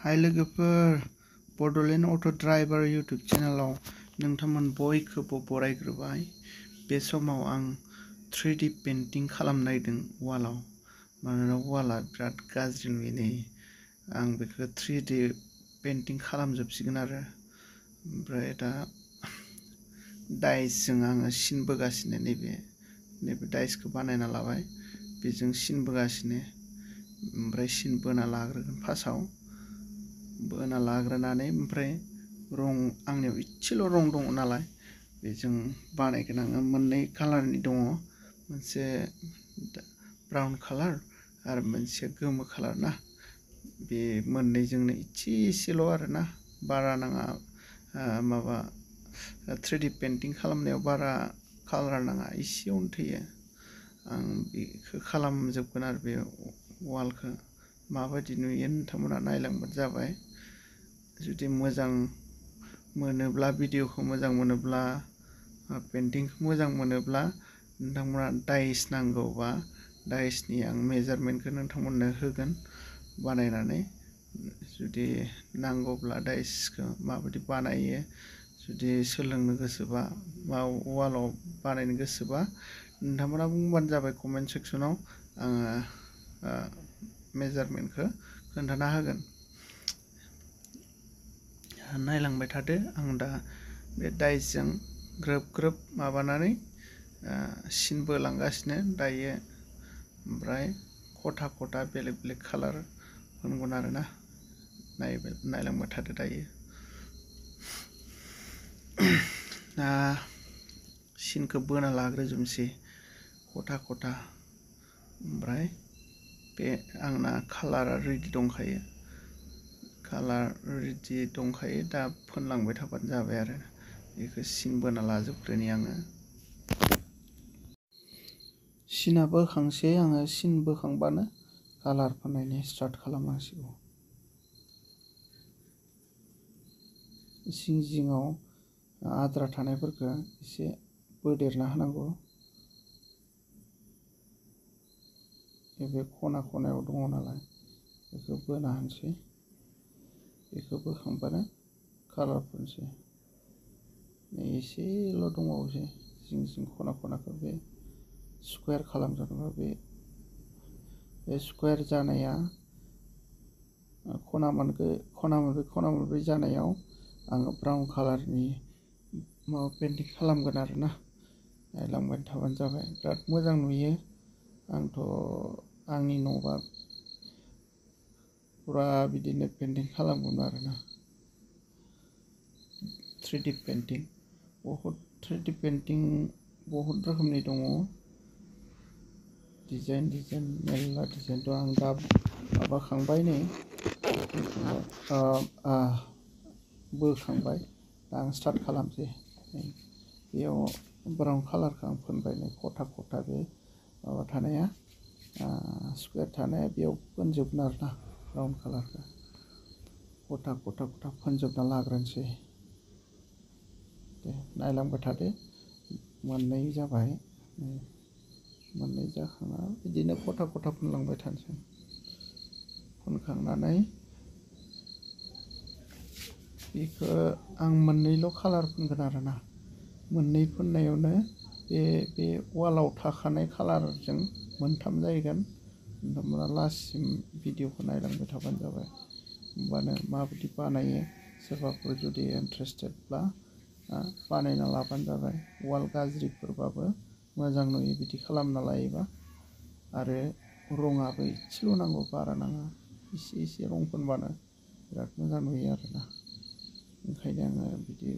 हाय लोगोफोर, Bodoland auto' driver YouTube चेनेलाव नोंथांमोन बयखौबो बरायग्रोबाय। बे समाव आं 3D पेन्टिं खालामनो नागिरदों वालाव। मानोना वाला बिराद गाज्रि नुयो नै। आं बेखौ 3D पेन्टिं खालामजोबसिगोन आरो। ओमफ्राय दा डाइसजों आङो सिन बोगासिनो नैबे डाइसखौ बानायना लाबाय। बेजों सिन बोगासिनो। ओमफ्राय सिन बोना लाग्रोगोन फार्स्टआव। बोना लाग्रोनानै ओमफ्राय रं आंनियाव इसेल' रं दङ नालाय बेजों बानायगोन आङो। मोननै कालारनि दङ, मोनसे ब्राउन कालार आरो मोनसे गोमो कालार ना। बे मोननैजोंनो इसेल' आरोना, बारा नाङा। माबा 3D पेन्टिं खालामनायाव बारा कालार नाङा, इसेयावनो थैयो। आं बेखौ खालामजोबगोन आरो बे वालखौ। माबायदि नुयो नोंथांमोना नायलांबानो जाबाय। जुदि मोजां मोनोब्ला, भिडिअखौ मोजां मोनोब्ला, पेन्टिंखौ मोजां मोनोब्ला नोंथांमोना डाइस नांगौबा डाइसनि आं मेजारमेन्टखौ नोंथांमोननो होगोन बानायनानै। जुदि नांगौब्ला डाइसखौ माबायदि बानायो, जुदि सोलोंनो गोसोबा, वालाव बानायनो गोसोबा नोंथांमोना बुंबानो जाबाय कमेन्ट सेक्सनाव। आङो मेजारमेन्टखौ खोन्थाना होगोन। नायलांबाय थादो। आं दा बे डाइसजों ग्रोब ग्रोब माबानानै सिन बोलांगासिनो दायो। ओमफ्राय खथा खथा बेलेग बेलेग कालार फोनगोन आरोना। नायलांबाय थादो दायो। दा सिनखौ बोना लाग्रोजोबनोसै खथा खथा। ओमफ्राय बे आंना कालारा रेडि दंखायो। दा फोनलांबाय थाबानो जाबाय आरो। बेखौ सिन बोना लाजोबग्रोनि आङो। सिना बोखांसै आङो। सिन बोखांबानो कालार फोननायनि स्टार्ट खालामनांसिगौ। जिं जिङाव आद्रा थानायफोरखौ एसे बोदेरना होनांगौ। बे खना खनायाव दङ नालाय बेखौ बोना होनोसै। बेखौ बोखांबानो कालार फोनसै। एसेल' दंबावोसै जिं जिं खना खनाखौ बे स्कुवेर खालामजोबनांगौ। बे स्कुवेर जानाया खना मोनब्रै जानायाव आङो ब्राउन कालारनि माबा पेन्टिं खालामगोन आरोना। नायलांबाय थाबानो जाबाय। बिराद मोजां नुयो। आंथ' आंनि न'बा फुरा बिदिनो पेन्टिं खालामगोन आरोना। 3D पेन्टिं 3D पेन्टिं बहुद रोखोमनि दङ। डिजाइन मेरला डिजाइन दं। आं दा माबाखांबाय नै, बोखांबाय। दा आं स्टार्ट खालामसै। बेयाव ब्राउन कालारखौ आं फोनबाय नै खथा खथा। बे माबा थानाया स्कुवेर थानाया बेयाव फोनजोबगोन आरोना। ब्राउन कालारखौ खथा खथा फोनजोबना लाग्रोनोसै। दे नायलांबाय थादो। मोननै जाबाय। मोननै जाखांना बिदिनो खथा खथा फोनलांबाय थानोसै। फोनखांनानै बेखौ आं मोननैल' कालार फोनगोन आरोना। मोननै फोननायावनो बे वालाव थाखानाय कालारजों मोनथाम जाहैगोन। नोंथांमोना लास्टसिम भिडिअखौ नायलांबाय थाबानो जाबाय। होमबानो माबायदि बानायो, सोरबाफोर जुदि इन्टारेस्टेडब्ला बानायना लाबानो जाबाय। वाल गाज्रिफोरबाबो मोजां नुयो बिदि खालामना लायोबा। आरो रङाबो इसेल' नांगौ, बारा नाङा। एसे रं फोनबानो बिराद मोजां नुयो आरोना। ओंखायनो आङो बिदि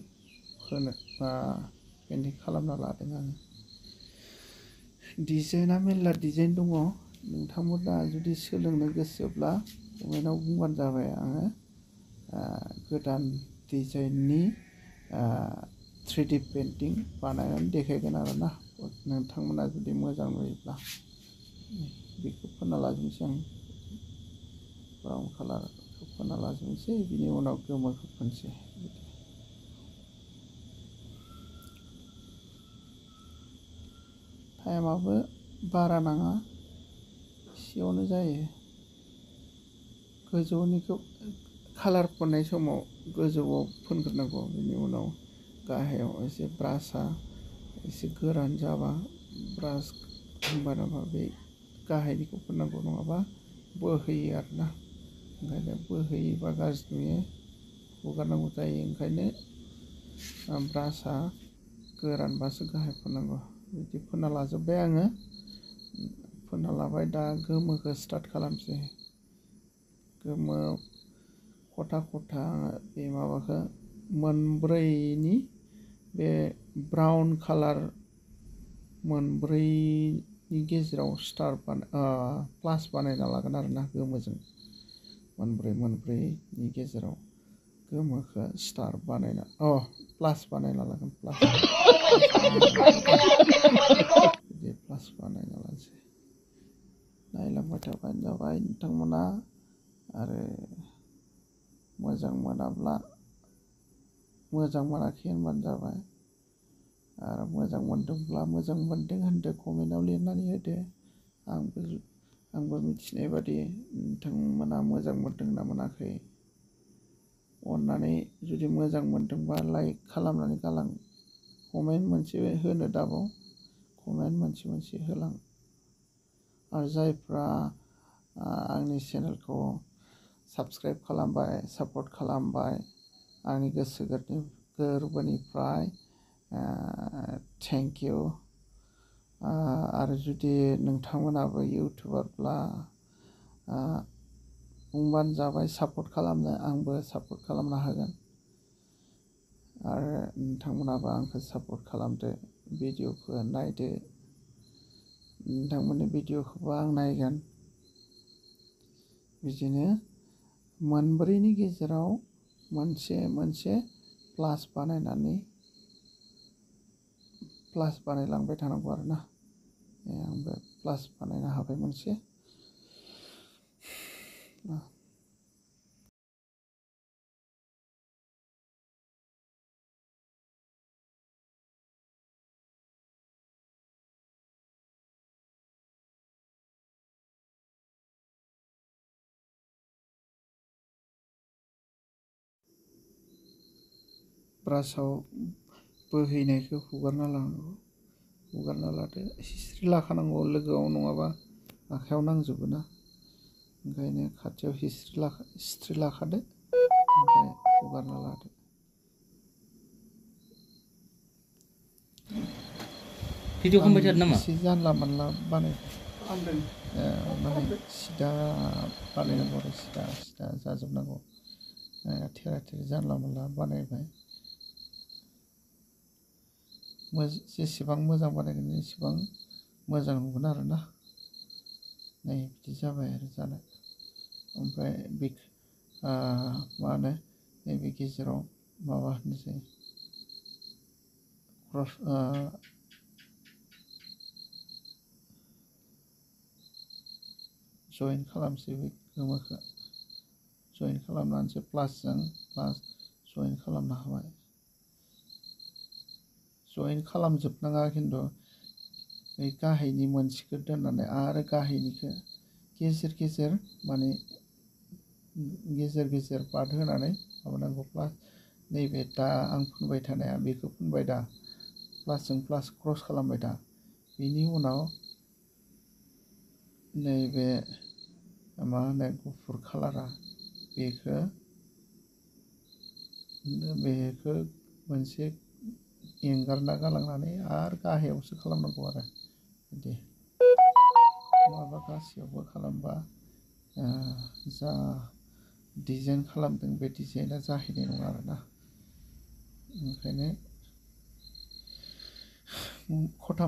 पेन्टिं खालामना लादों आङो। डिजाइना मेरला डिजाइन दङ। नोंथांमोना जुदि सोलोंनो गोसोब्ला कमेन्टआव बुंबानो जाबाय। आङो गोदान डिजाइननि 3D पेन्टिं बानायनानै देखायगोन आरोना। नोंथांमोना जुदि मोजां नुयोब्ला बेखौ फोनना लाजोबनोसै आं। ब्राउन कालारखौ फोनना लाजोबनोसै। बिनि उनाव गोमोखौ फोनसै। टाइमाबो बारा नाङा, एसेयावनो जायो। गोजौनिखौ कालार फोननाय समाव गोजौआव फोनग्रोनांगौ, बिनि उनाव गाहायाव एसे ब्रासआ एसे गोरान जाबा ब्रास होमबाना बे गाहायनिखौ फोननांगौ, नङाबा बोहैयो आरोना। ओंखायनो बोहैयोबा गाज्रि नुयो, हुगारनांगौ जायो। ओंखायनो ब्रासआ गोरानबासो गाहाय फोननांगौ। बिदि फोनना लाजोब्बाय आङो, फोनना लाबाय। दा गोमोखौ स्टार्ट खालामसै। गोमो खथा खथा बे माबाखौ मोनब्रैनि बे ब्राउन कालार मोनब्रैनि गेजेराव प्लास बानायना लागोन आरोना। गोमोजों मोनब्रैनि गेजेराव गोमोखौ स्टार बानायना प्लास बानायना लागोन। बिदि प्लास बानायना लानोसै। नायलांबाय थाबानो जाबाय नोंथांमोना। आरो मोजां मोनाब्ला मोजां मोनाखै होनबानो जाबाय। आरो मोजां मोनदोंब्ला मोजां मोनदों होनदो, कमेन्टआव लिरनानै होदो। आंबो मिथिनाय बादि नोंथांमोना मोजां मोनदों ना मोनाखै। अननानै जुदि मोजां मोनदोंबा लाइक खालामनानै गालां। कमेन्ट मोनसे होनो दाबाव, कमेन्ट मोनसे होलां। आरो जायफ्रा आंनि चेनेलखौ साबस्क्राइब खालामबाय, सापर्ट खालामबाय, आंनि गोसो गोरबोनिफ्राय थेंक इउ। आरो जुदि नोंथांमोनाबो इउटुबारब्ला बुंबानो जाबाय सापर्ट खालामनो, आंबो सापर्ट खालामना होगोन। आरो नोंथांमोनाबो आंखौ सापर्ट खालामदो, भिडिअखौ नायदो। नोंथांमोननि भिडिअखौबो आं नायगोन। बिदिनो मोनब्रैनि गेजेराव मोनसे प्लास बानायलांबाय थानांगौ आरोना। आंबो प्लास बानायनो हाबाय मोनसे। ब्रासाव बोहैनायखौ हुगारना लानांगौ, हुगारना लादो। हिस्ट्रि लाखानांगौ लोगोआव, नङाबा आखाइयाव नांजोबो ना। ओंखायनो खाथियाव हिस्ट्रि लाखादो, ओमफ्राय हुगारना लादो। भिडिअ खालामबाय थादों नामा? एसे जानला मानला माने सिदा बानायनांगौ आरो सिदा जाजोबनांगौ। थेरा जानला मानला बानायबाय। जेसेबां मोजां बानायगोन एसेबां मोजां नुगोन आरोना। नै बिदि जाबाय आरो जानाय। ओमफ्राय मा होनो, नैबे गेजेराव माबा होनोसै जइन खालामसै। बे गोमोखौ जइन खालामनानैसो प्लासजों प्लास जइन खालामनो हाबाय। जइन खालामजोबनाङा, खिन्थु बे गाहायनि मोनसेखौ दोननानै आरो गाहायनिखौ गेजेर माने गेजेर पार्ट होनानै माबानांगौ। प्लास नैबे दा आं फुनबाय थानाया, बेखौ फुनबाय दा, प्लासजों प्लास क्रस खालामबाय दा। बेनि उनाव नैबे मा होनो गुफुर कालारा, बेखौ मोनसे एंगारना गालांनानै आरो गाहायावसो खालामनांगौ आरो। बिदि नङाबा गासैयावबो खालामबा जा डिजाइन खालामदों बे डिजाइना जाहैनाय नङा आरोना। ओंखायनो खथा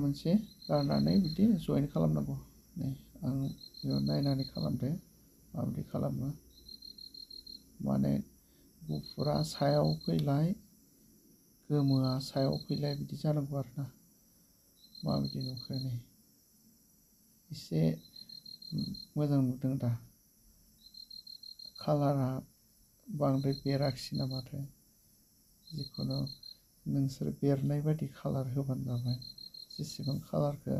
मोनसे गारनानै बिदि जइन खालामनांगौ। नै आं बेयाव नायनानै खालामदो माबायदि खालामो। माने गुफुरा सायाव फैलाय, गोमोआ सायाव फैलाय, बिदि जानांगौ आरोना। माबायदि नुखो नै एसे मोजां नुदों दा? कालारा बांद्राय बेराखिसै नामाथाय? जिखुनु नोंसोर बेरनाय बायदि कालार होबानो जाबाय। जेसेबां कालारखौ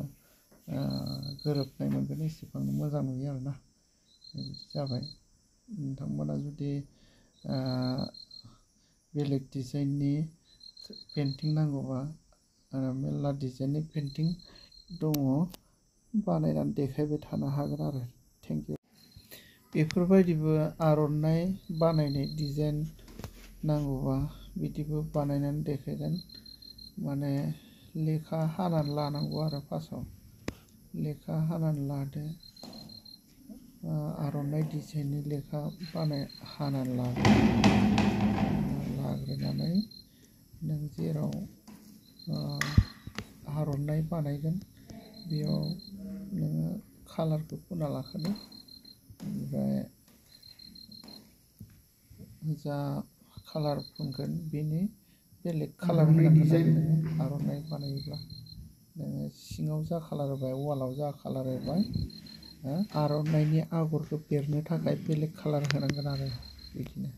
गोरोबनाय मोनगोन एसेबां मोजां नुयो आरोना। बिदि जाबाय। नोंथांमोना जुदि बेलेग डिजाइननि पेन्टिं नांगौबा मेरला डिजाइननि पेन्टिं दङ, बानायनानै देखायबाय थानो हागोन आरो। Thank you. बेफोरबायदिबो आर'नाइ बानायनाय डिजाइन नांगौबा बिदिबो बानायनानै देखायगोन। माने लेखा हानानै लानांगौ आरो फार्स्टआव लेखा हानानै लादो, आर'नाइ डिजाइननि लेखा हानानै लाग्रोनानै नों जेराव आर'नाइ बानायगोन बेयाव नोङो कालारखौ फुना लाखादो। ओमफ्राय जा कालार फुनगोन बेनि बेलेग कालार होनांगोन। आर'नाइ बानायोब्ला नोङो सिङाव जा कालार होबाय, वालाव जा कालार होबाय, आर'नाइनि आगरखौ बेरनो थाखाय बेलेग कालार होनांगोन आरो बिदिनो।